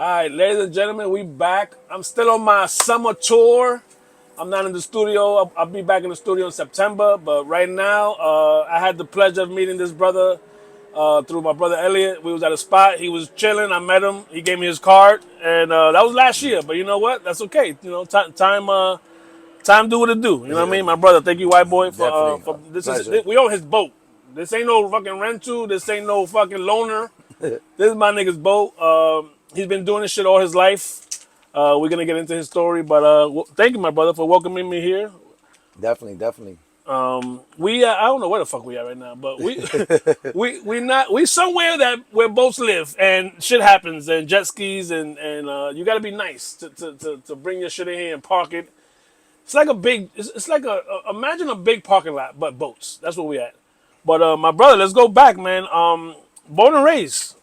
All right, ladies and gentlemen, we back. I'm still on my summer tour. I'm not in the studio. I'll be back in the studio in September. But right now, I had the pleasure of meeting this brother through my brother Elliot. We was at a spot. He was chilling. I met him. He gave me his card, and that was last year. But you know what? That's okay. You know, time do what it do. You know what I mean? My brother, thank you, Whiteboy, Definitely for a this is pleasure. we on his boat. This ain't no fucking rental. This ain't no fucking loaner. This is my nigga's boat. He's been doing this shit all his life. We're gonna get into his story, but thank you, my brother, for welcoming me here. Definitely. We I don't know where the fuck we are right now, but we somewhere that where boats live and shit happens and jet skis and you got to be nice to bring your shit in here and park it. It's like a big. It's like imagine a big parking lot, but boats. That's where we at. But my brother, let's go back, man. Born and raised.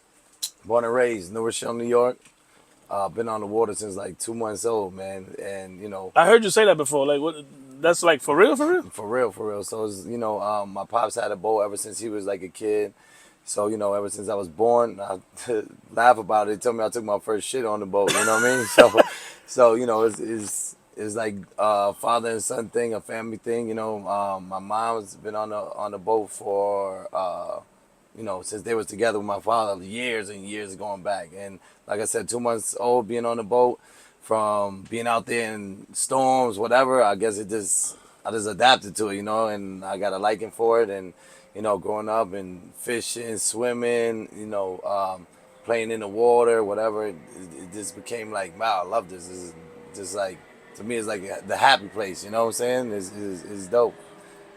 Born and raised, New Rochelle, New York. Been on the water since like 2 months old, man. And I heard you say that before. Like, what? That's like for real, for real. for real, for real. So it's, my pops had a boat ever since he was like a kid. So ever since I was born, I laugh about it. They tell me I took my first shit on the boat. You know what I mean? So it's like father and son thing, a family thing. My mom's been on the boat for since they was together with my father, years and years going back. And like I said, 2 months old, being on the boat, from being out there in storms, whatever. I guess I just adapted to it, and I got a liking for it. And growing up and fishing, swimming, playing in the water, whatever, it just became like, wow, I love this. This is just like, to me, it's like the happy place. You know what I'm saying? It's dope.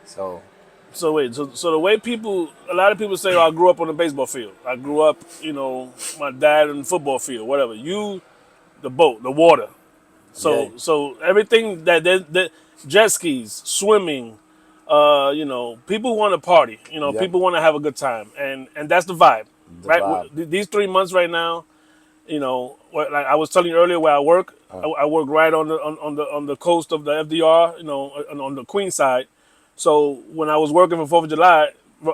So. So wait, so the way a lot of people say, oh, I grew up on the baseball field. I grew up, my dad in the football field, whatever. You, the boat, the water. Yeah. So everything that jet skis, swimming, people want to party. Yep. People want to have a good time, and that's the vibe, The right? vibe. These 3 months right now, like I was telling you earlier, where I work, I work right on the coast of the FDR, on the Queen side. So when I was working for 4th of July,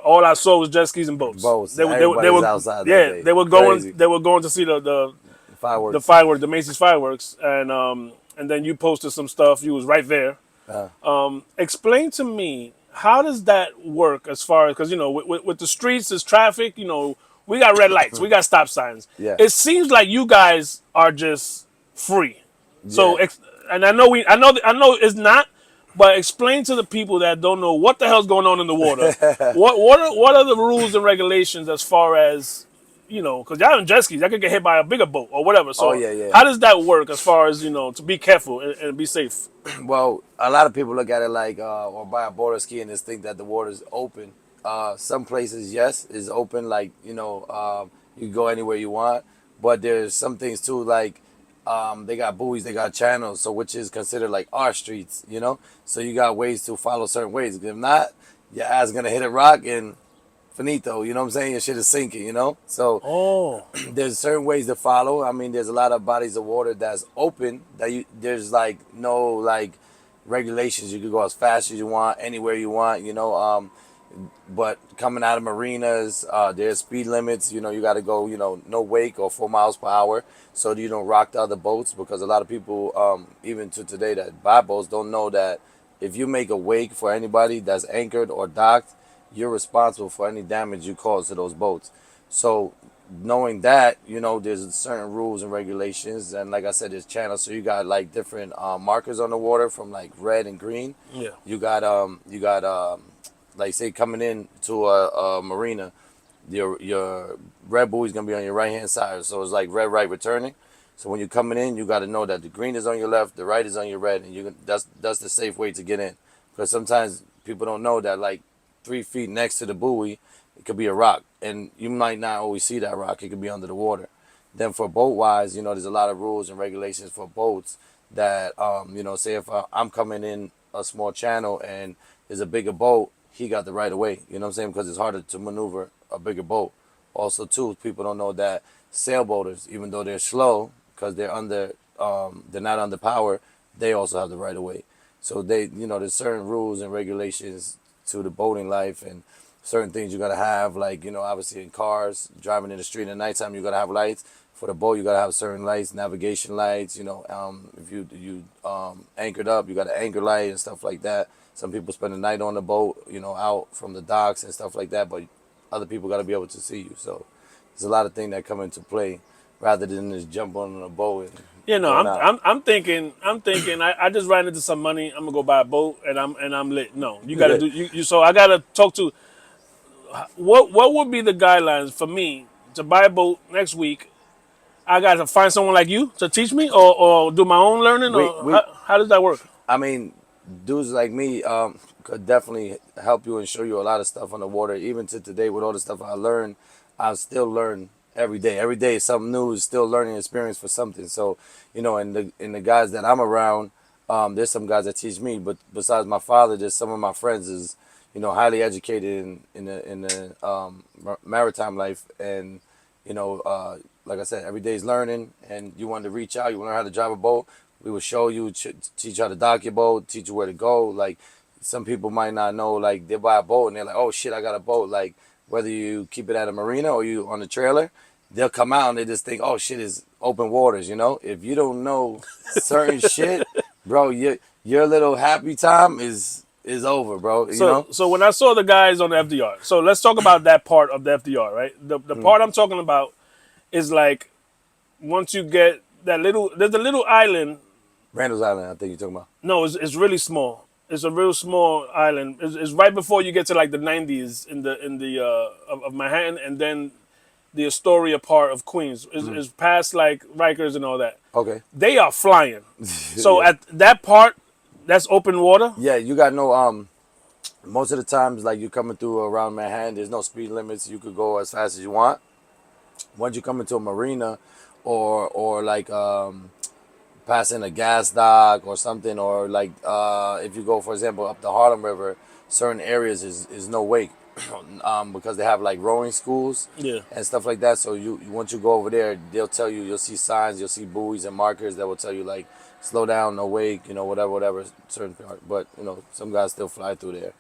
all I saw was jet skis and boats. Boats. Everybody's outside that Yeah, day. they were going, Crazy. they were going to see the Fireworks. fireworks, the Macy's fireworks, and then you posted some stuff. You was right there. Uh, Explain to me, how does that work as far as, because with the streets, there's traffic. We got red lights, we got stop signs. yeah. It seems like you guys are just free. So Yeah. and I know it's not, but explain to the people that don't know what the hell's going on in the water. What are the rules and regulations as far as, because y'all in jet skis, y'all could get hit by a bigger boat or whatever. Oh So yeah, yeah. how does that work as far as, to be careful and be safe? Well, a lot of people look at it like, or buy a border ski and just think that the water is open. Some places, yes, is open. Like you can go anywhere you want. But there's some things too, like they got buoys, they got channels, so which is considered like our streets. So you got ways to follow certain ways. If not, your ass gonna hit a rock and finito. You know what I'm saying? Your shit is sinking. So Oh, there's certain ways to follow. I mean, there's a lot of bodies of water that's open that there's like no like regulations. You could go as fast as you want, anywhere you want. But coming out of marinas, there's speed limits. You got to go. No wake or 4 miles per hour, so you don't rock the other boats, because a lot of people, even to today, that buy boats don't know that if you make a wake for anybody that's anchored or docked, you're responsible for any damage you cause to those boats. So knowing that, there's certain rules and regulations, and like I said, there's channels. So you got like different markers on the water, from like red and green. yeah. You got like, say, coming in to a marina, your red buoy is gonna be on your right hand side. So it's like red right returning. So when you're coming in, you got to know that the green is on your left, the right is on your red, and that's the safe way to get in. Because sometimes people don't know that, like 3 feet next to the buoy, it could be a rock, and you might not always see that rock. It could be under the water. Then for boat wise, there's a lot of rules and regulations for boats that, say if I'm coming in a small channel and there's a bigger boat, he got the right of way. You know what I'm saying? Because it's harder to maneuver a bigger boat. Also, too, people don't know that sailboaters, even though they're slow, because they're not under power, they also have the right of way. So there's certain rules and regulations to the boating life, and certain things you gotta have, like obviously in cars, driving in the street at nighttime, you gotta have lights. For the boat, you gotta have certain lights, navigation lights. If you anchored up, you got an anchor light and stuff like that. Some people spend the night on the boat, out from the docks and stuff like that. But other people got to be able to see you. So there's a lot of things that come into play rather than just jump on a boat and You know, going I'm out. I'm I'm thinking I just ran into some money. I'm gonna go buy a boat and I'm lit. No, you gotta Yeah. do you so I gotta talk to what would be the guidelines for me to buy a boat next week. I got to find someone like you to teach me, or do my own learning, We or we how does that work? I mean, dudes like me could definitely help you and show you a lot of stuff on the water. Even to today, with all the stuff I learned, I still learn every day. Every day is something new. Is still learning experience for something. So, and the guys that I'm around, there's some guys that teach me. But besides my father, there's some of my friends is highly educated in the maritime life, and like I said, every day is learning. And you want to reach out, you want to learn how to drive a boat. We will show you, teach you how to dock your boat, teach you where to go. Like some people might not know, like they buy a boat and they're like, oh shit, I got a boat. Like whether you keep it at a marina or you on the trailer, they'll come out and they just think, oh shit, is open waters. If you don't know certain shit, bro, your little happy time is over, bro. So when I saw the guys on the FDR, so let's talk about that part of the FDR, right? The part I'm talking about is like once you get there's a little island. Randall's Island, I think you're talking about. No, it's really small. It's a real small island. It's right before you get to like the 90s of Manhattan, and then the Astoria part of Queens is past like Rikers and all that. Okay. They are flying. So Yeah. at that part, that's open water. Yeah, you got no most of the times, like you coming through around Manhattan, there's no speed limits. You could go as fast as you want. Once you come into a marina, or like passing a gas dock or something, or like if you go, for example, up the Harlem River, certain areas is no wake, because they have like rowing schools Yeah. and stuff like that. So you once you go over there, they'll tell you, you'll see signs, you'll see buoys and markers that will tell you like slow down, no wake, whatever certain part. But some guys still fly through there.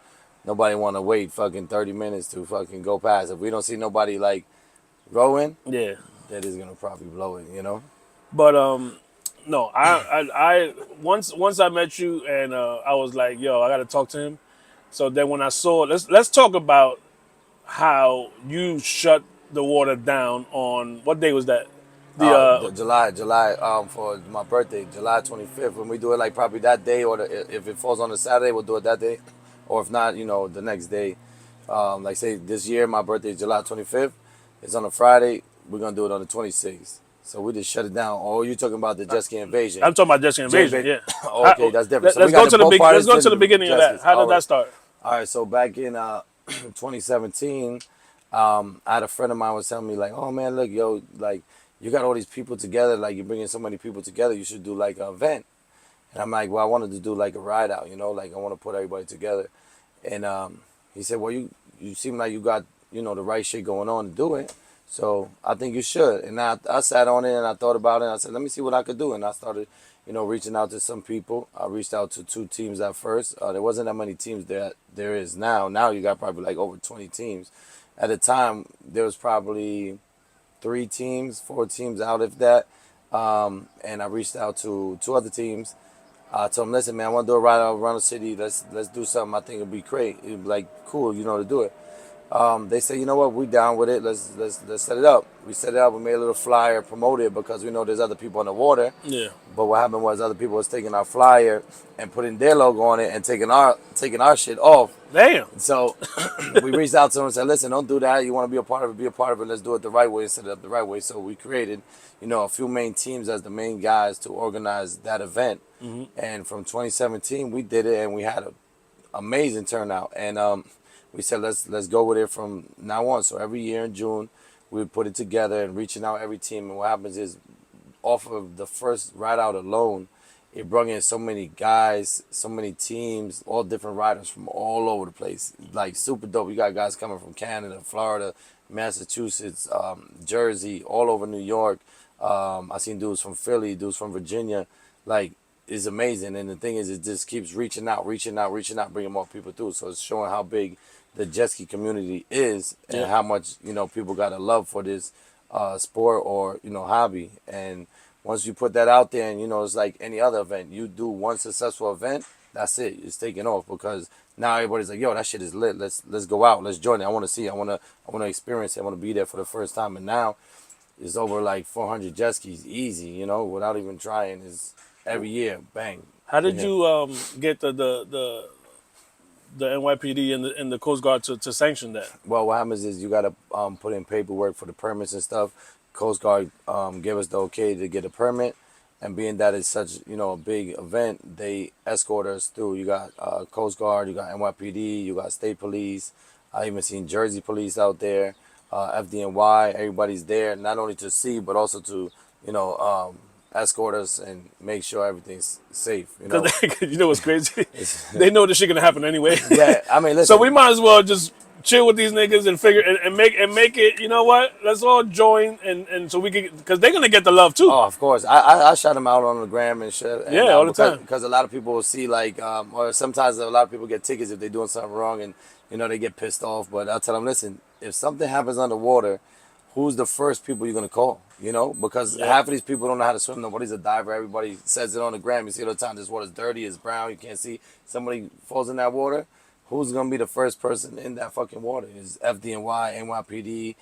Nobody want to wait fucking 30 minutes to fucking go past. If we don't see nobody like rowing, Yeah. that is gonna probably blow it. But no, I once I met you and I was like, yo, I got to talk to him. So then when I saw, let's talk about how you shut the water down on what day was that? The The July, for my birthday, July 25th. When we do it, like probably that day, or if it falls on a Saturday, we'll do it that day, or if not, the next day. Like say this year, my birthday is July 25th. It's on a Friday. We're gonna do it on the 26th. So we just shut it down. Oh, you talking about the jet ski invasion? I'm talking about jet ski Jet invasion. Yeah. Okay, that's different. So we Let's got go the to the boat big. Let's parties go to the and beginning of jet that. skis. How All did right. that start? All right, so back in 2017, I had a friend of mine was telling me like, "Oh man, look, yo, like you got all these people together, like you're bringing so many people together. You should do like an event." And I'm like, "Well, I wanted to do like a ride out, like I want to put everybody together." And he said, "Well, you seem like you got the right shit going on to do it. So I think you should." And I sat on it and I thought about it. And I said, "Let me see what I could do." And I started, reaching out to some people. I reached out to 2 teams at first. There wasn't that many teams that there is now. Now you got probably like over 20 teams. At the time, there was probably 3 teams, 4 teams out, if that. And I reached out to 2 other teams. I told them, "Listen, man, I want to do a ride around the city. Let's do something. I think it'd be great. It'd be like cool, to do it." They said, "You know what? We down with it. Let's set it up." We set it up. We made a little flyer, promoted it because we know there's other people on the water. Yeah. But what happened was other people was taking our flyer and putting their logo on it and taking our shit off. Damn. So we reached out to them and said, "Listen, don't do that. You want to be a part of it, be a part of it. Let's do it the right way and set it up the right way." So we created, a few main teams as the main guys to organize that event. And from 2017, we did it and we had an amazing turnout. And we said, let's go with it from now on. So every year in June, we would put it together and reaching out every team. And what happens is, off of the first ride out alone, it brought in so many guys, so many teams, all different riders from all over the place. Like super dope. You got guys coming from Canada, Florida, Massachusetts, Jersey, all over New York. I seen dudes from Philly, dudes from Virginia. Like, it's amazing. And the thing is, it just keeps reaching out, bringing more people through. So it's showing how big the jet ski community is and Yeah. how much, people got a love for this sport or hobby. And once you put that out there, and it's like any other event, you do one successful event, that's it. It's taking off because now everybody's like, yo, that shit is lit. Let's go out. Let's join it. I want to see. I want to experience it. I want to be there for the first time. And now it's over like 400 jet skis, easy. Without even trying. Is every year, bang. How Been did here. you get the NYPD and the Coast Guard to sanction that? Well, what happens is you gotta put in paperwork for the permits and stuff. Coast Guard gave us the okay to get a permit, and being that it's such a big event, they escort us through. You got Coast Guard, you got NYPD, you got State Police. I even seen Jersey Police out there, FDNY. Everybody's there not only to see but also to you know um, escort us and make sure everything's safe. Because you know what's crazy? They know this shit gonna happen anyway. Yeah, I mean, So we listen. might as well just chill with these niggas and figure and make it. You know what? Let's all join and so we can because they're gonna get the love too. Oh, of course. I shot them out on the gram and shit. And Yeah, all the because time. a lot of people will see like or sometimes a lot of people get tickets if they're doing something wrong and they get pissed off. But I'll tell them, listen, if something happens underwater, who's the first people you're gonna call? Because Yep. half of these people don't know how to swim. Nobody's a diver. Everybody says it on the gram. You see it all the time. This water's dirty. It's brown. You can't see. Somebody falls in that water. Who's gonna be the first person in that fucking water? Is FDNY, NYPD,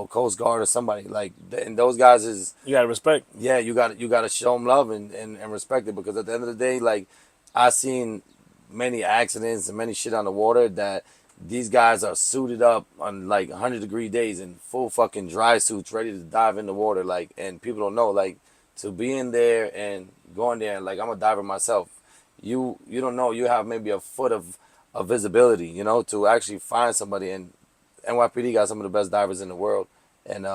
Coast Guard or somebody like? And those guys is You gotta respect. yeah, you got to show them love and respect it because at the end of the day, like I seen many accidents and many shit on the water that these guys are suited up on like 100-degree days in full fucking dry suits, ready to dive in the water. Like, and people don't know like to be in there and going there. Like I'm a diver myself. You don't know you have maybe a foot of visibility, to actually find somebody. And NYPD got some of the best divers in the world, and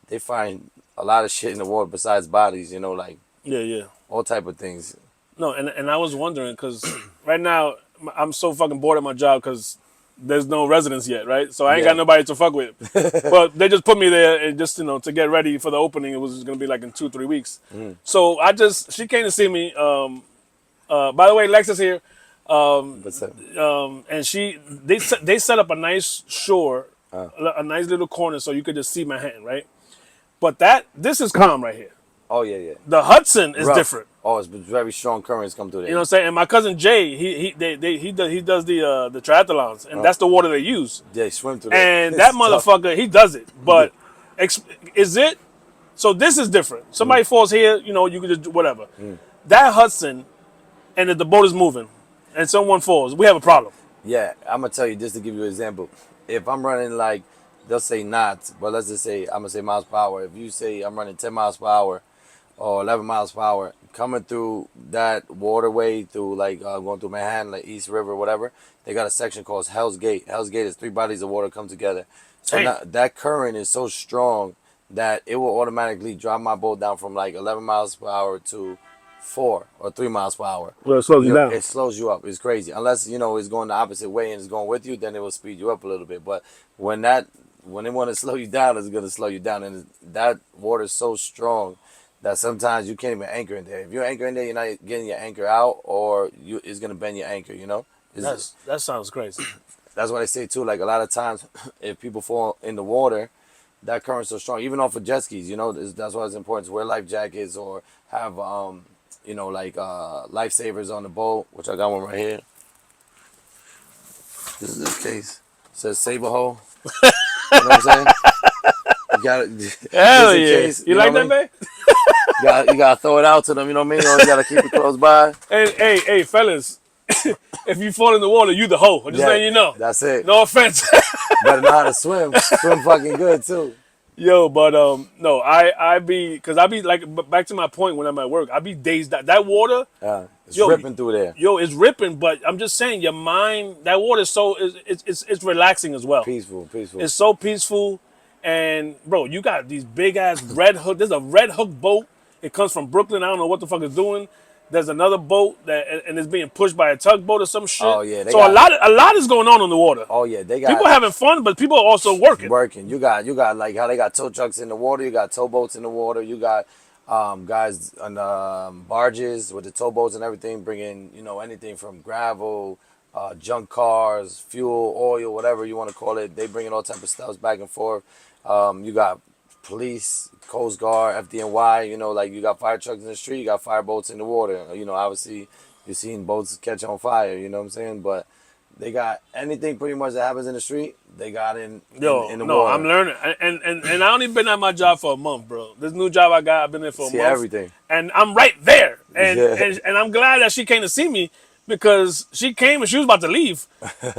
they find a lot of shit in the water besides bodies, like Yeah, yeah. all type of things. No, and I was wondering because right now I'm so fucking bored at my job because there's no residents yet, right? So I ain't got Yeah. nobody to fuck with. But they just put me there and just to get ready for the opening. It was gonna be like in 2-3 weeks. So she came to see me. By the way, Lex is here. But And they set up a nice shore, a nice little corner, so you could just see Manhattan, right? But this is calm right here. oh yeah, yeah. The Hudson is Rough. different. Oh, it's very strong currents come through You know there. what I'm saying? And my cousin Jay, he does the triathlons, and that's the water they use. They swim through there. And that It's tough. motherfucker, he does it. But is it? So this is different. Somebody falls here, you can just do whatever. That Hudson, and if the boat is moving, and someone falls, we have a problem. Yeah, I'm gonna tell you just to give you an example. If I'm running like they'll say knots, but let's just say I'm gonna say miles per hour. If you say I'm running 10 miles per hour or 11 miles per hour, coming through that waterway through like going through Manhattan, like East River, whatever, they got a section called Hell's Gate. Hell's Gate is three bodies of water come together. So Damn. now, that current is so strong that it will automatically drop my boat down from like 11 miles per hour to 4 or 3 miles per hour. Well, it slows you down. It slows you up. It's crazy. Unless it's going the opposite way and it's going with you, then it will speed you up a little bit. But when they want to slow you down, it's gonna slow you down. And that water is so strong that sometimes you can't even anchor in there. If you're anchoring there, you're not getting your anchor out, or it's gonna bend your anchor. That sounds crazy. That's what I say too. Like a lot of times, if people fall in the water, that current's so strong. Even off of jet skis, that's why it's important to wear life jackets or have like lifesavers on the boat, which I got one right here. This is this case. It says save a hole. You know what I'm saying? You got it. Hell Just in yeah. case, You know like what I that, mean? man? You gotta throw it out to them. You know what I mean? Or you gotta keep it close by. Hey, fellas. If you fall in the water, you the hoe. I'm just Yeah, letting you know. that's it. No offense. Better know how to swim. Swim fucking good too. Yo, but no, I be because I be like back to my point when I'm at work. I be dazed. That water, It's yo, ripping through there. yo, it's ripping. But I'm just saying, your mind, that water is so it's relaxing as well. Peaceful, peaceful. It's so peaceful, and bro, you got these big ass red hook. There's a red hook boat. It comes from Brooklyn. I don't know what the fuck it's doing. There's another boat and it's being pushed by a tugboat or some shit. Oh, yeah, they so got- a lot is going on the water. Oh yeah, they got People having fun, but people are also working. working. You got like how they got tow trucks in the water. You got towboats in the water. You got guys on barges with the towboats and everything, bringing anything from gravel, junk cars, fuel, oil, whatever you want to call it. They bringing all type of stuff back and forth. You got police, Coast Guard, FDNY. You know, like you got fire trucks in the street, you got fire boats in the water. You know, obviously you're seeing boats catch on fire. You know what I'm saying? But they got anything pretty much that happens in the street. They got Yo, in the no, I'm water. learning, and I only been at my job for a month, bro. This new job I got, I've been there for a See month, everything. and I'm right there, and Yeah. and, and I'm glad that she came to see me because she came and she was about to leave.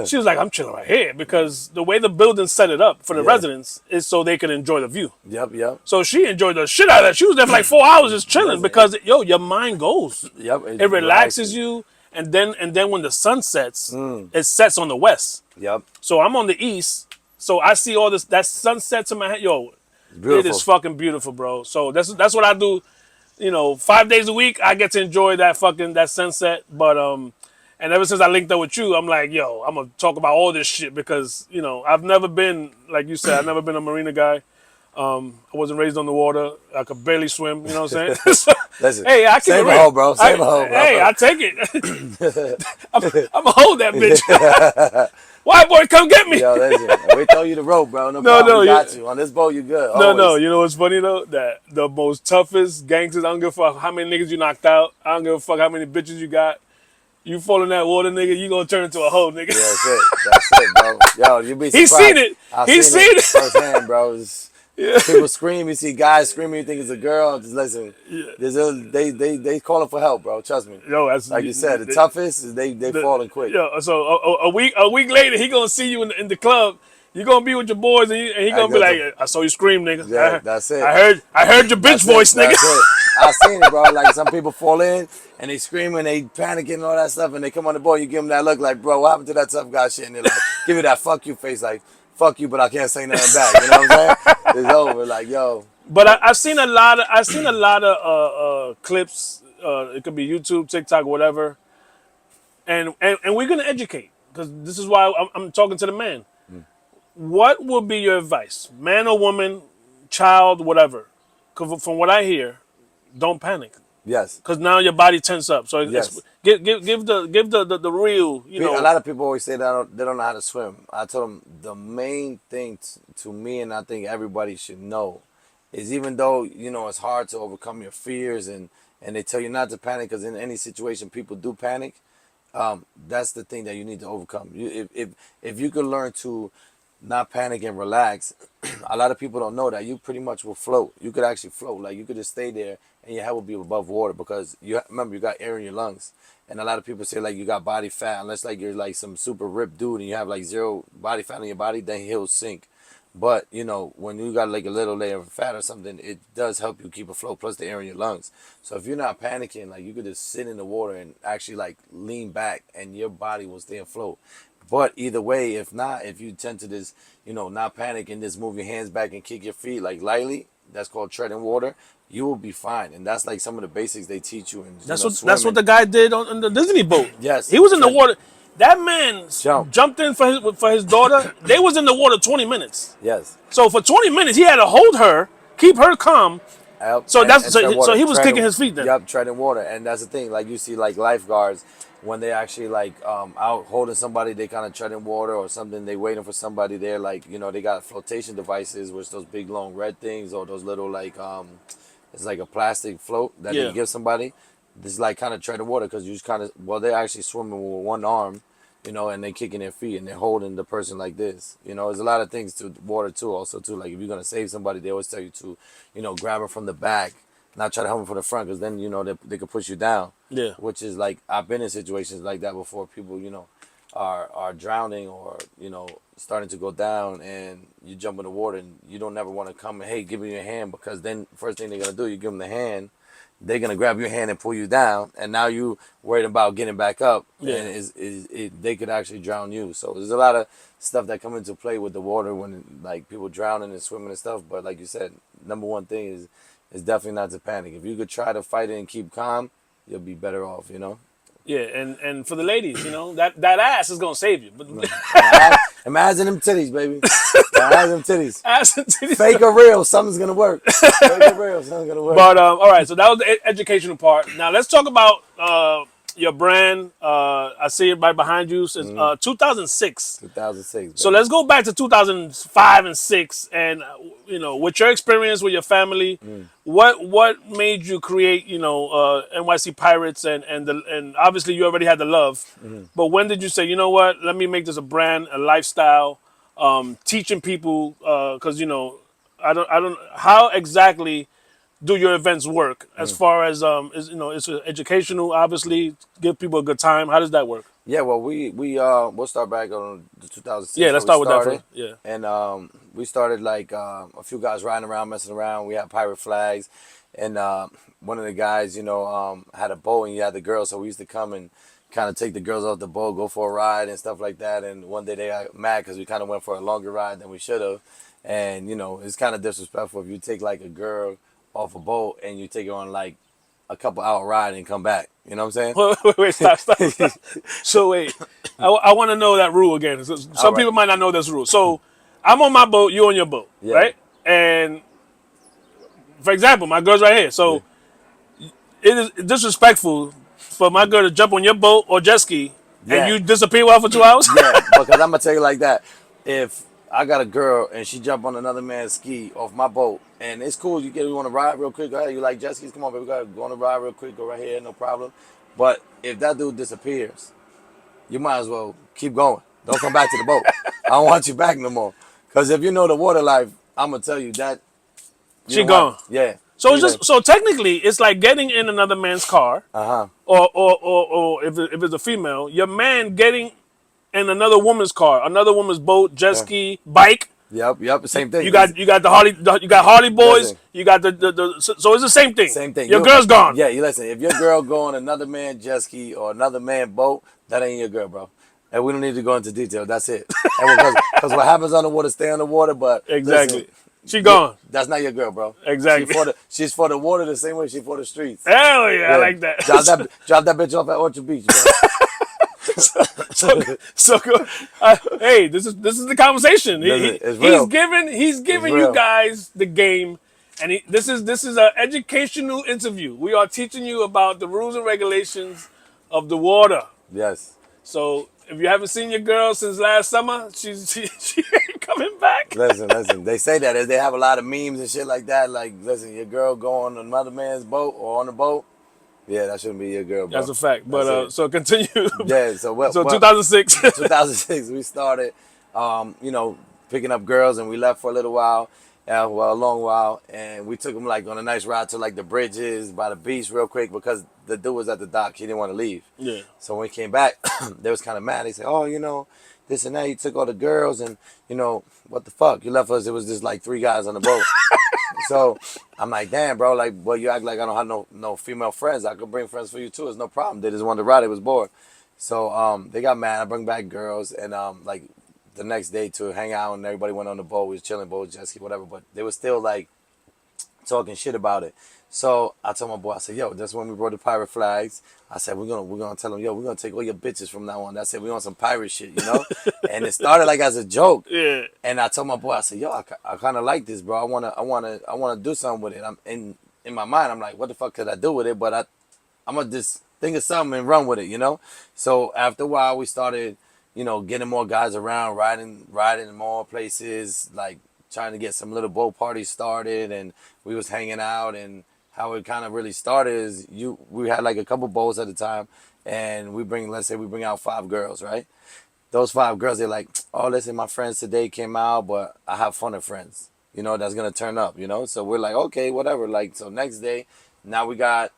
She was like, "I'm chilling right here," because the way the building set it up for the Yeah. residents is so they can enjoy the view. Yep. Yep. So she enjoyed the shit out of that. She was there for like 4 hours just chilling Listen, because yo, your mind goes. Yep. It relaxes you, and then when the sun sets, Mm. it sets on the west. Yep. So I'm on the east, so I see all this that sunset to my head. Yo, It's beautiful. it is fucking beautiful, bro. So that's what I do. You know, 5 days a week I get to enjoy that sunset. But and ever since I linked up with you, I'm like, yo, I'm gonna talk about all this shit because you know I've never been like you said, I've never been a marina guy. I wasn't raised on the water. I could barely swim. You know what I'm saying? So, Listen, hey, I keep it save a real. hoe, bro. Save a hoe, bro. Hey, I take it. I'm gonna hold that bitch. Whiteboy, come get me. Yo, listen, we throw you the rope, bro. No, No, problem. no, We got you. On this boat, you good. No, Always. no. You know what's funny though? That the most toughest gangsters, I don't give a fuck how many niggas you knocked out. I don't give a fuck how many bitches you got. You fall in that water, nigga, you gonna turn into a hoe, nigga. Yeah, that's it. That's it, bro. Yo, you be surprised. He's seen it. I've He's seen it. firsthand, bro. Yeah. People scream. You see guys screaming. You think it's a girl. Just listen. They calling for help, bro. Trust me. Yo, that's Like you said, the toughest is they falling quick. Yo, so a week later, he gonna see you in the club. You gonna be with your boys, and he gonna be like, "I saw you scream, nigga. Yeah, that's it. I heard your bitch voice, nigga." That's it. I seen it, bro. Like some people fall in and they screaming, they panicking and all that stuff, and they come on the boat. You give them that look, like, bro, what happened to that tough guy shit? And they're like, give you that fuck you face, like, fuck you, but I can't say nothing back. You know what I'm saying? It's over. Like, yo. But I've seen a lot of clips. It could be YouTube, TikTok, whatever. And we're gonna educate because this is why I'm talking to the man. What would be your advice, man or woman, child, whatever? 'Cause from what I hear, don't panic. Yes. Because now your body tense up. So Yes. give the real, you know. A lot of people always say that they don't know how to swim. I told them the main thing to me, and I think everybody should know, is even though, you know, it's hard to overcome your fears and they tell you not to panic because in any situation people do panic, that's the thing that you need to overcome. If you could learn to not panic and relax, a lot of people don't know that you pretty much will float. You could actually float. Like you could just stay there and your head will be above water because remember you got air in your lungs. And a lot of people say like you got body fat, unless like you're like some super ripped dude and you have like zero body fat in your body, then he'll sink. But you know, when you got like a little layer of fat or something, it does help you keep afloat, plus the air in your lungs. So if you're not panicking, like you could just sit in the water and actually like lean back and your body will stay afloat. But either way, if not, if you tend to this, you know, not panic and just move your hands back and kick your feet like lightly, that's called treading water, you will be fine. And that's like some of the basics they teach you. And That's what the guy did on the Disney boat. Yes. He was in the water. That man jumped in for his daughter. They was in the water 20 minutes. Yes. So for 20 minutes, he had to hold her, keep her calm. Yep. So so he was kicking his feet then. Yep, treading water. And that's the thing. Like you see like lifeguards, when they actually like out holding somebody, they kind of treading water or something, they waiting for somebody there, like, you know, they got flotation devices, which those big long red things or those little like it's like a plastic float that they give somebody. This is like kind of treading water because you just kind of, well, they're actually swimming with one arm, you know, and they kicking their feet and they're holding the person like this. You know, there's a lot of things to water too, also too. Like if you're gonna save somebody, they always tell you to, you know, grab them from the back, not try to help them from the front, because then, you know, they could push you down. Yeah. Which is like, I've been in situations like that before. People, you know, are drowning or, you know, starting to go down, and you jump in the water and you don't never want to come and, hey, give me your hand, because then first thing they're gonna do, you give them the hand, they're gonna grab your hand and pull you down, and now you worried about getting back up, and they could actually drown you. So there's a lot of stuff that come into play with the water when like people drowning and swimming and stuff. But like you said, number one thing is definitely not to panic. If you could try to fight it and keep calm, you'll be better off, you know. Yeah, and for the ladies, you know, that ass is gonna save you. But imagine them titties, baby. Imagine them titties. ass and titties. Fake or real, something's gonna work. Fake or real, something's gonna work. But all right, so that was the educational part. Now let's talk about your brand. I see it right behind you since 2006. 2006, So baby. let's go back to 2005 and six, and with your experience with your family, what made you create NYC Pirates and obviously you already had the love, but when did you say, you know what, let me make this a brand, a lifestyle, teaching people because I don't how exactly do your events work as far as it's educational, obviously give people a good time. How does that work? Yeah, well, we'll start back on the Yeah, 2006 where let's we start with that started, first. Yeah. and we started like a few guys riding around, messing around. We had pirate flags, and one of the guys, had a boat, and you had the girls, so we used to come and kind of take the girls off the boat, go for a ride and stuff like that. And one day they got mad because we kind of went for a longer ride than we should have, and it's kind of disrespectful if you take like a girl off a boat and you take her on like a couple hour ride and come back. You know what I'm Wait, stop, stop, saying? stop. So wait, I want to know that rule again. All Some right. people might not know this rule. So I'm on my boat, you on your boat, Yeah. right? And for example, my girl's right here. Yeah. So it is disrespectful for my girl to jump on your boat or jet ski and Yeah. you disappear well for 2 hours. Yeah, because I'm gonna tell you like that. If I got a girl and she jump on another man's ski off my boat, and it's cool, you want to ride real quick, go ahead. You like jet skis? Come on, baby, go ahead. Go on a ride real quick, go right here, no problem. But if that dude disappears, you might as well keep going. Don't come back to the boat. I don't want you back no more. Because if you know the water life, I'm gonna tell you that you She don't want. gone. Yeah. So it's Either. just so technically it's like getting in another man's car, Uh-huh. or if it's a female, your man getting in another woman's car, another woman's boat, jet Yeah. ski, bike. Yep. Same You thing. got you got the Harley, you got Harley boys. Listen. You got so it's the same thing. Same thing. Your girl's gone. Yeah, you listen. If your girl go on another man jet ski or another man boat, that ain't your girl, bro. And we don't need to go into detail. That's it. And because what happens on the water, stay on the water. But listen, Exactly. She yeah, gone. that's not your girl, bro. Exactly. She's for the water the same way she for the streets. Hell yeah, I Yeah, like that. drop that bitch off at Orchard Beach, bro. so, so hey, this is the conversation. Listen, it's He's real. It's giving you real. guys the game, and this is an educational interview. We are teaching you about the rules and regulations of the water. Yes. So if you haven't seen your girl since last summer, she ain't coming back. Listen. They say that they have a lot of memes and shit like that. Like, listen, your girl go on another man's boat or on a boat. Yeah, that shouldn't be your girl, That's bro. a fact. That's But it. so continue. Yeah. So So what? 2006. 2006, we started, picking up girls, and we left for a little while, well, a long while, and we took them like on a nice ride to like the bridges by the beach real quick because the dude was at the dock. He didn't want to leave. Yeah. So when we came back, they was kind of mad. They said, "Oh, this and that. You took all the girls, and what the fuck? You left us. It was just like 3 guys on the boat." So I'm like, damn, bro, like, well, you act like I don't have no female friends. I could bring friends for you too. It's no problem. They just wanted to ride. It was bored. So they got mad. I bring back girls, and like the next day to hang out, and everybody went on the boat. We was chilling, boat, jet ski, whatever. But they was still like talking shit about it. So I told my boy, I said, yo, that's when we brought the pirate flags. I said, we're gonna tell them, yo, we're gonna take all your bitches from now on. That's it. We on some pirate shit. And it started like as a joke. Yeah. And I told my boy, I said, yo, I kind of like this, bro. I wanna do something with it. I'm in my mind, I'm like, what the fuck could I do with it? But I'm gonna just think of something and run with it. So after a while, we started, getting more guys around, riding in more places, like trying to get some little boat parties started, and we was hanging out. And how it kind of really started is we had like a couple boats at the time, and let's say we bring out 5 girls, right? Those 5 girls, they're like, oh, listen, my friends today came out, but I have funner friends, that's gonna turn up. So we're like, okay, whatever. Like, so next day, now we got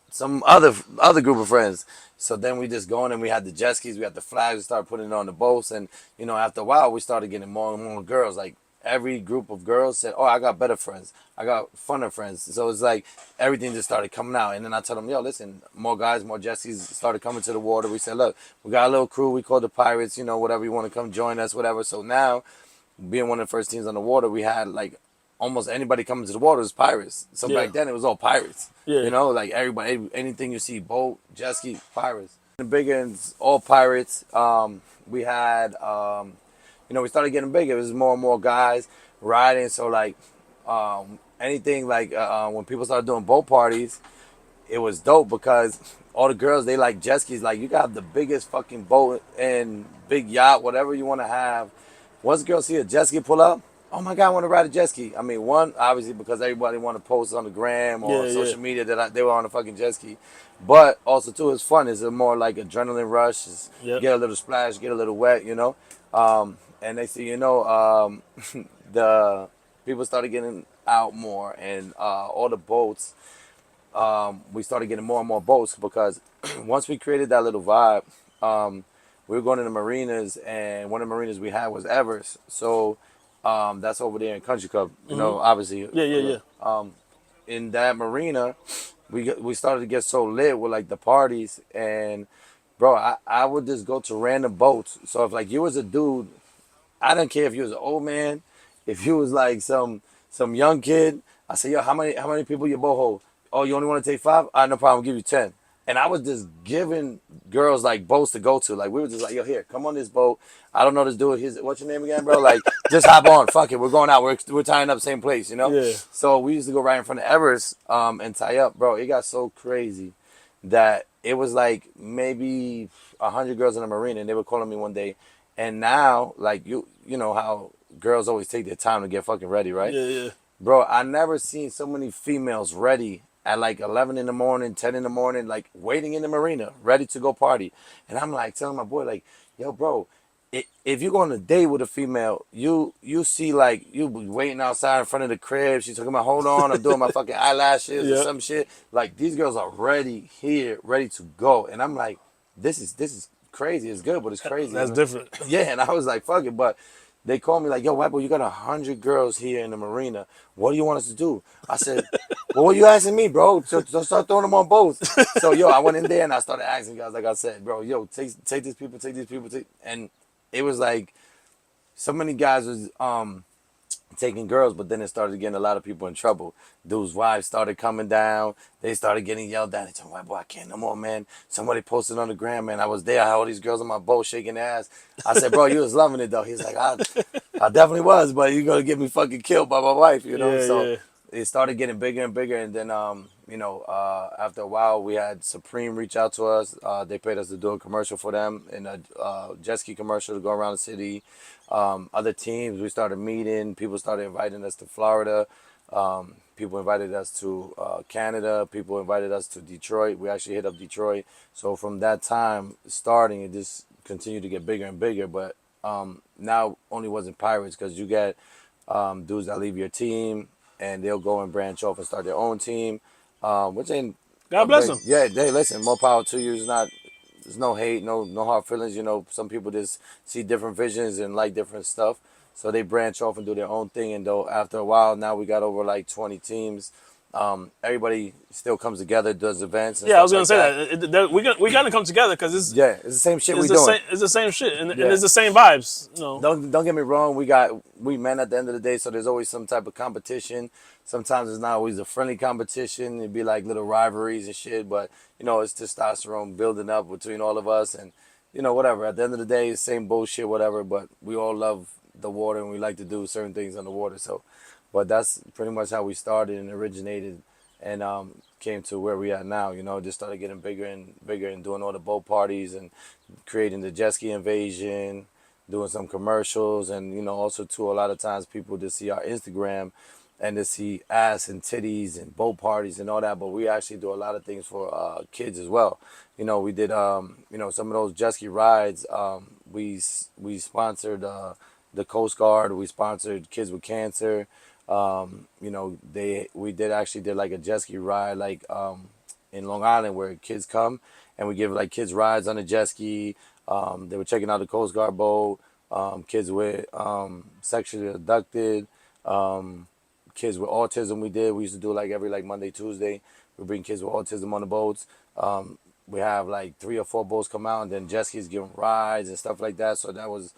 some other group of friends. So then we just going, and we had the jet skis, we had the flags, we started putting it on the boats, and after a while we started getting more and more girls. Like every group of girls said, oh, I got better friends, I got funner friends. So it's like everything just started coming out. And then I told them, yo, listen, more guys, more jet skis started coming to the water. We said, look, we got a little crew, we call the Pirates, whatever, you want to come join us, whatever. So now, being one of the first teams on the water, we had like almost anybody coming to the water was Pirates. So Yeah. back then it was all Pirates. Yeah. Like everybody, anything you see, boat, jet ski, Pirates. The big ends, all Pirates. We had, we started getting bigger. It was more and more guys riding. So like anything like when people started doing boat parties, it was dope because all the girls they like jet skis. Like you got the biggest fucking boat and big yacht, whatever you want to have. Once girls see a jet ski pull up, oh my god, I want to ride a jet ski. I mean, one obviously because everybody want to post on the gram or Yeah, yeah. social media that they were on a fucking jet ski, but also too it's fun. It's a more like adrenaline rush. It's, Yep. get a little splash, get a little wet, you know. And they see, the people started getting out more, and all the boats. We started getting more and more boats because once we created that little vibe, we were going to the marinas, and one of the marinas we had was Evers. So that's over there in Country Club. You know, obviously, Yeah, yeah, yeah. in that marina, we started to get so lit with like the parties, and bro, I would just go to random boats. So if like you was a dude, I don't care if you was an old man, if you was like some young kid. I say, yo, how many people your boat hold? Oh, you only want to take five? I no problem, I'll give you 10. And I was just giving girls like boats to go to. Like we were just like, yo, here, come on this boat. I don't know this dude. His what's your name again, bro? Like just hop on. Fuck it, we're going out. We're tying up same place, you know. Yeah. So we used to go right in front of Everest and tie up, bro. It got so crazy that it was like maybe 100 girls in the marina, and they were calling me one day. And now, like you know how girls always take their time to get fucking ready, right? Yeah, yeah. Bro, I never seen so many females ready at like 11 in the morning, 10 in the morning, like waiting in the marina, ready to go party. And I'm like telling my boy, like, yo, bro, if you go on a date with a female, you see like you be waiting outside in front of the crib. She's talking about, hold on, I'm doing my fucking eyelashes or Yep. some shit. Like these girls are ready here, ready to go. And I'm like, this is crazy. It's good, but it's crazy. That's And different. yeah, and I was like, fuck it. But they called me like, yo, Whiteboy, you got 100 girls here in the marina. What do you want us to do? I said, well, what you asking me, bro? So start throwing them on boats. So, yo, I went in there and I started asking guys, like I said, bro, yo, take these people, and it was like so many guys was taking girls, but then it started getting a lot of people in trouble. Dudes' wives started coming down. They started getting yelled at. They told me, boy, I can't no more, man. Somebody posted on the gram, man. I was there. I had all these girls on my boat shaking their ass. I said, bro, you was loving it, though. He's like, I definitely was, but you're going to get me fucking killed by my wife, you know? Yeah, So yeah. it started getting bigger and bigger. And then, after a while, we had Supreme reach out to us. They paid us to do a commercial for them in a jet ski commercial to go around the city. Other teams, we started meeting. People started inviting us to Florida. People invited us to Canada. People invited us to Detroit. We actually hit up Detroit. So from that time starting, it just continued to get bigger and bigger. But now only wasn't Pirates because you get dudes that leave your team and they'll go and branch off and start their own team, which ain't God a bless big, him. yeah. They listen, more power to you. It's not, there's no hate, no hard feelings. You know, some people just see different visions and like different stuff, so they branch off and do their own thing. And though after a while, now we got over like 20 teams. Everybody still comes together, does events and Yeah, I was stuff gonna like say that. we gotta come together because Yeah, it's the same shit we it's the doing. same shit and Yeah. it's the same vibes. You know. Don't get me wrong. We men at the end of the day, so there's always some type of competition. Sometimes it's not always a friendly competition. It'd be like little rivalries and shit. But it's testosterone building up between all of us, and whatever. At the end of the day, it's same bullshit, whatever. But we all love the water, and we like to do certain things on the water. So, but that's pretty much how we started and originated, and came to where we at now. Just started getting bigger and bigger, and doing all the boat parties and creating the jet ski invasion, doing some commercials, and also too a lot of times people just see our Instagram and they see ass and titties and boat parties and all that, but we actually do a lot of things for kids as well. We did some of those jet ski rides. We sponsored the Coast Guard. We sponsored Kids with Cancer. We did actually did like a jet ski ride like in Long Island where kids come and we give like kids rides on a jet ski. They were checking out the Coast Guard boat. Kids with sexually abducted, kids with autism. We used to do like every like Monday, Tuesday. We bring kids with autism on the boats. We have like 3 or 4 boats come out, and then jet skis give them rides and stuff like that. So that was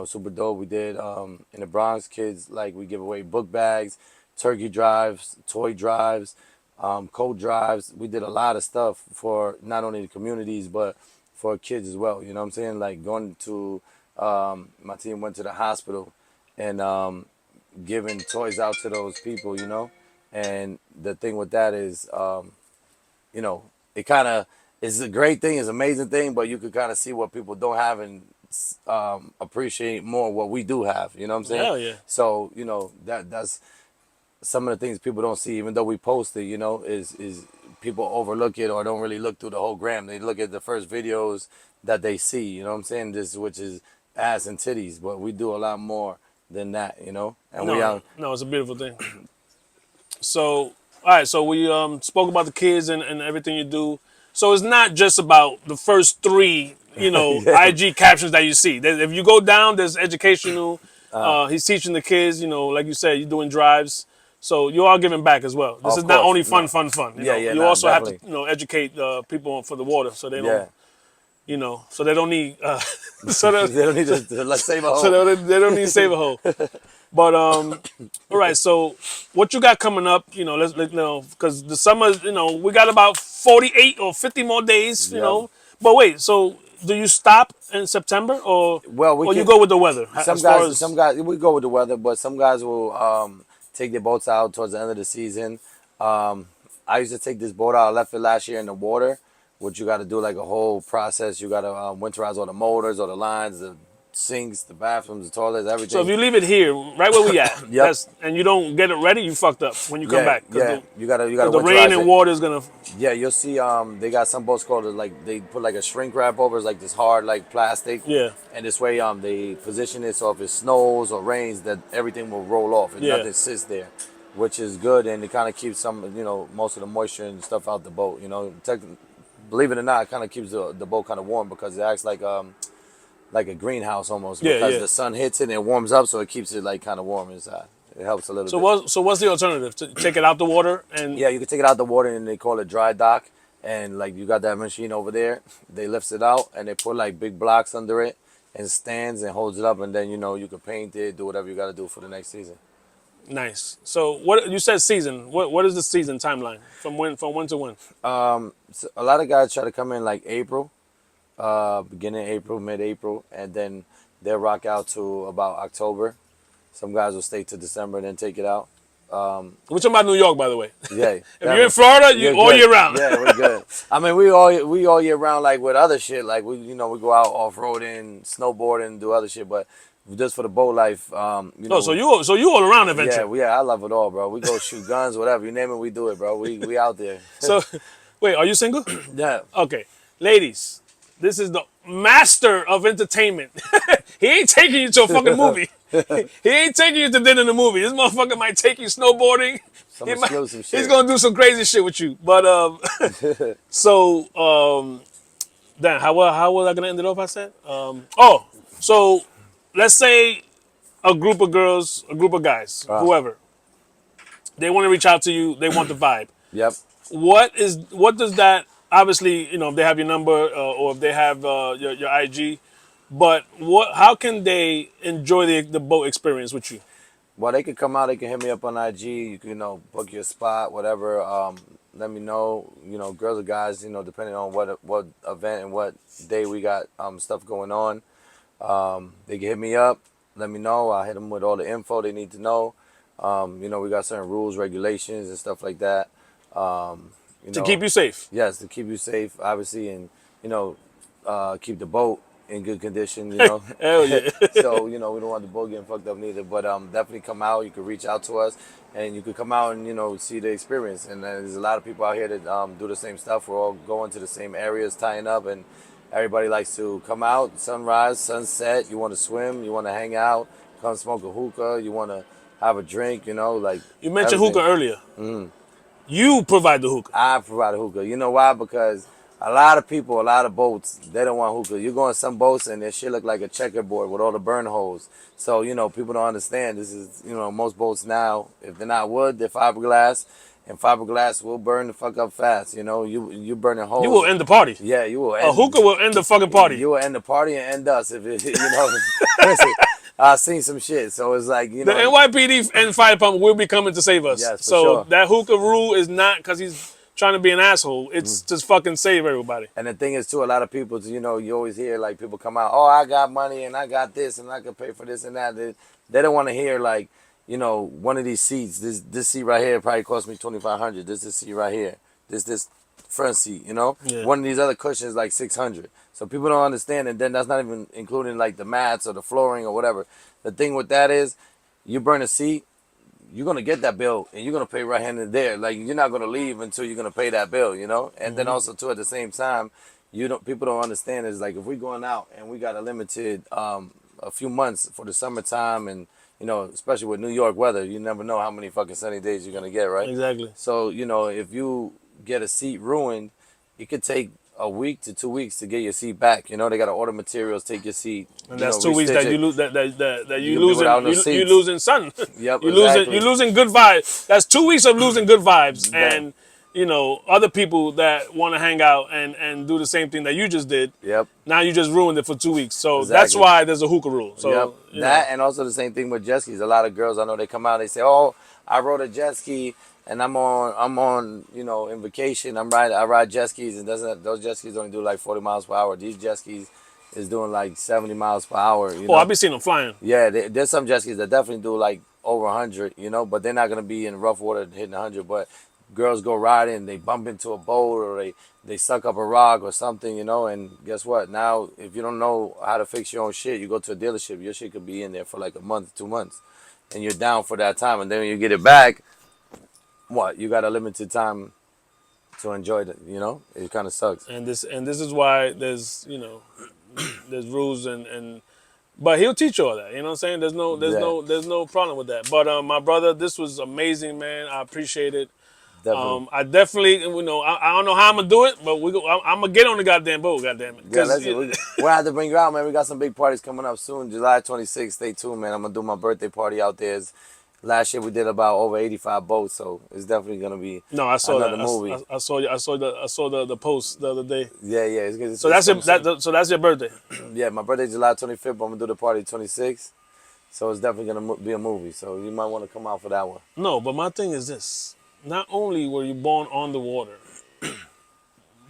super dope. We did in the Bronx, kids like we give away book bags, turkey drives, toy drives, coat drives. We did a lot of stuff for not only the communities but for kids as well. You know what I'm saying? Like going to my team went to the hospital and giving toys out to those people. And the thing with that is you know, it kind of is a great thing, it's an amazing thing, but you could kind of see what people don't have and appreciate more what we do have. You know what I'm saying? Hell yeah. So you know that's some of the things people don't see, even though we post it. You know, is people overlook it or don't really look through the whole gram. They look at the first videos that they see. You know what I'm saying? This which is ass and titties, but we do a lot more than that. You know, and we No, out. no, it's a beautiful thing. So, all right, so we spoke about the kids and everything you do. So it's not just about the first three, Yeah. IG captions that you see. If you go down, there's educational. He's teaching the kids, like you said, you're doing drives. So you are giving back as well. This Of is not course, only fun, no. fun, fun. Yeah, yeah, You nah, also have to, definitely. educate people for the water, so they don't, Yeah, so they don't need, so that, they don't need to let's save a so hole. they don't need save a hole. But all right. So what you got coming up? Let's because the summer. We got about 48 or 50 more days. Yep. But wait. So do you stop in September Well, we or you can. go with the weather Some as far guys, as? we go with the weather, but some guys will take their boats out towards the end of the season. I used to take this boat out. I left it last year in the water, which you got to do like a whole process. You got to winterize all the motors, all the lines, the sinks, the bathrooms, the toilets, So if everything. you leave it here, right where we at, Yep. and you don't get it ready, you fucked up when you come Yeah, back because yeah. You gotta the rain winterize and it. water is gonna. Yeah, you'll see. They got some boats called like they put like a shrink wrap over, it's like this hard like plastic, Yeah, and this way they position it so if it snows or rains that everything will roll off and yeah. nothing sits there, which is good and it kind of keeps some most of the moisture and stuff out the boat. Believe it or not, it kind of keeps the boat kind of warm because it acts like a greenhouse almost Yeah, because yeah. the sun hits it and it warms up so it keeps it like kind of warm inside. It helps a little So bit. what's the alternative? To take it out the water and Yeah, you can take it out the water and they call it dry dock. And like you got that machine over there, they lifts it out and they put like big blocks under it and stands and holds it up and then you can paint it, do whatever you got to do for the next season. nice. So what you said season? What is the season timeline from when to when? So a lot of guys try to come in like April, beginning April, mid-April, and then they'll rock out to about October. Some guys will stay to December and then take it out. We're talking about New York, by the way. Yeah, If you're in Florida, you you're all good. year round. Yeah, we're good. I mean, we all year round like with other shit. Like we go out off roading, snowboarding, do other shit. But just for the boat life, Oh, so you all around adventure. I love it all, bro. We go shoot guns, whatever you name it, we do it, bro. We out there. So, wait, are you single? Yeah. Okay, ladies, this is the master of entertainment. He ain't taking you to a fucking movie. He ain't taking you to dinner in the movie. This motherfucker might take you snowboarding. Some exclusive shit. He's gonna do some crazy shit with you. But so damn, how was I gonna end it off? I said, so let's say a group of girls, a group of guys, whoever, they want to reach out to you. They want the vibe. Yep. What does that? Obviously, if they have your number or if they have your IG, but how can they enjoy the boat experience with you? Well, they could come out. They can hit me up on IG. You can, book your spot, whatever. Let me know. Girls or guys, depending on what event and what day we got stuff going on. They can hit me up. Let me know. I'll hit them with all the info they need to know. We got certain rules, regulations, and stuff like that. To keep you safe. Yes, to keep you safe, obviously, and keep the boat in good condition. Hell yeah. So we don't want the boat getting fucked up neither. But definitely come out. You could reach out to us, and you could come out and see the experience. And there's a lot of people out here that do the same stuff. We're all going to the same areas, tying up, and everybody likes to come out. Sunrise, sunset. You want to swim. You want to hang out. Come smoke a hookah. You want to have a drink. Like You mentioned everything. hookah earlier. You provide the hookah. I provide a hookah. You know why? Because a lot of people, a lot of boats, they don't want hookah. You go on some boats and their shit look like a checkerboard with all the burn holes. So, people don't understand. This is, most boats now, if they're not wood, they're fiberglass. And fiberglass will burn the fuck up fast. You burning holes. You will end the party. Yeah, you will end. A hookah will end the fucking party. You will end the party and end us if it, Listen, I've seen some shit. So it's like, The NYPD and fire department will be coming to save us. Yes, for so sure. that hookah rule is not because he's trying to be an asshole. It's just fucking save everybody. And the thing is, too, a lot of people, you always hear, like, people come out, oh, I got money and I got this and I can pay for this and that. They don't want to hear, like, one of these seats, this seat right here probably cost me $2,500. This seat right here. This front seat, you know? Yeah. One of these other cushions is like 600. So people don't understand, and then that's not even including like the mats or the flooring or whatever. The thing with that is, you burn a seat, you're gonna get that bill and you're gonna pay right hand and there. Like you're not gonna leave until you're gonna pay that bill, you know? And then also too at the same time, people don't understand is like if we're going out and we got a limited a few months for the summertime and you know, especially with New York weather, you never know how many fucking sunny days you're gonna get, right? Exactly. So, you know, if you get a seat ruined, it could take a week to 2 weeks to get your seat back. You know, they gotta order materials, take your seat. And that's 2 weeks that you lose that You you could be losing without no you seats. losing sun. Yep, you exactly. losing good vibes. That's 2 weeks of losing good vibes That- and you know, other people that want to hang out and do the same thing that you just did. Yep. Now you just ruined it for 2 weeks. So Exactly. that's why there's a hookah rule. So Yep. you That know. and also the same thing with jet skis. A lot of girls I know they come out, they say, "Oh, I rode a jet ski and I'm on, you know, in vacation. I ride jet skis and those jet skis only do like 40 miles per hour. These jet skis is doing like 70 miles per hour, you know. I've been seeing them flying. Yeah, there's some jet skis that definitely do like over 100, you know, but they're not gonna be in rough water hitting 100. But girls go riding, they bump into a boat or they suck up a rock or something, you know. And guess what? Now, if you don't know how to fix your own shit, you go to a dealership. Your shit could be in there for like a month, 2 months, and you're down for that time. And then when you get it back, what? You got a limited time to enjoy it. You know, it kind of sucks. And this is why there's there's rules and but he'll teach you all that. You know what I'm saying? There's no problem with that. But my brother, this was amazing, man. I appreciate it. Definitely. I definitely, I don't know how I'm gonna do it, but I'm gonna get on the goddamn boat, goddamn it. Yeah, we'll have to bring you out, man. We got some big parties coming up soon. July 26th, stay tuned, man. I'm going to do my birthday party out there. Last year we did about over 85 boats, so it's definitely going to be No, I saw another that. movie. I saw the post the other day. Yeah, it's good. So that's your birthday. Yeah, my birthday July 25th, but I'm going to do the party 26th. So it's definitely going to be a movie. So you might want to come out for that one. No, but my thing is this. Not only were you born on the water,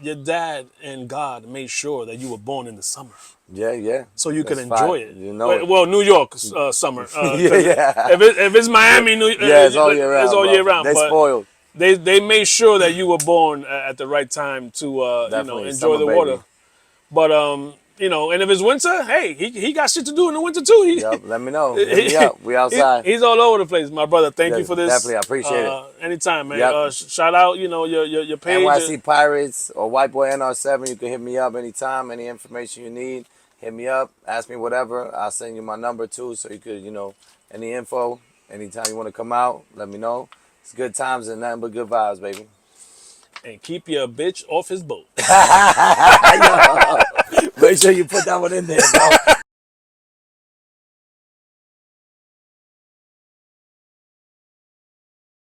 your dad and God made sure that you were born in the summer. Yeah. So you That's can enjoy fine. it. You know it. Well, New York summer. Yeah. If it's Miami, It's all year round. It's all year round. They but spoiled. They made sure that you were born at the right time to Definitely. enjoy Summer the baby. water. But and if it's winter, hey, he got shit to do in the winter too. Yep, let me know. Hit me up. We outside. He's all over the place, my brother. Thank you for this. Definitely, I appreciate it. Anytime, man. Yep. Shout out, your page. NYC Pirates or Whiteboy NR7. You can hit me up anytime. Any information you need, hit me up. Ask me whatever. I'll send you my number too, so you could, any info. Anytime you want to come out, let me know. It's good times and nothing but good vibes, baby. And keep your bitch off his boat. Make sure you put that one in there, bro.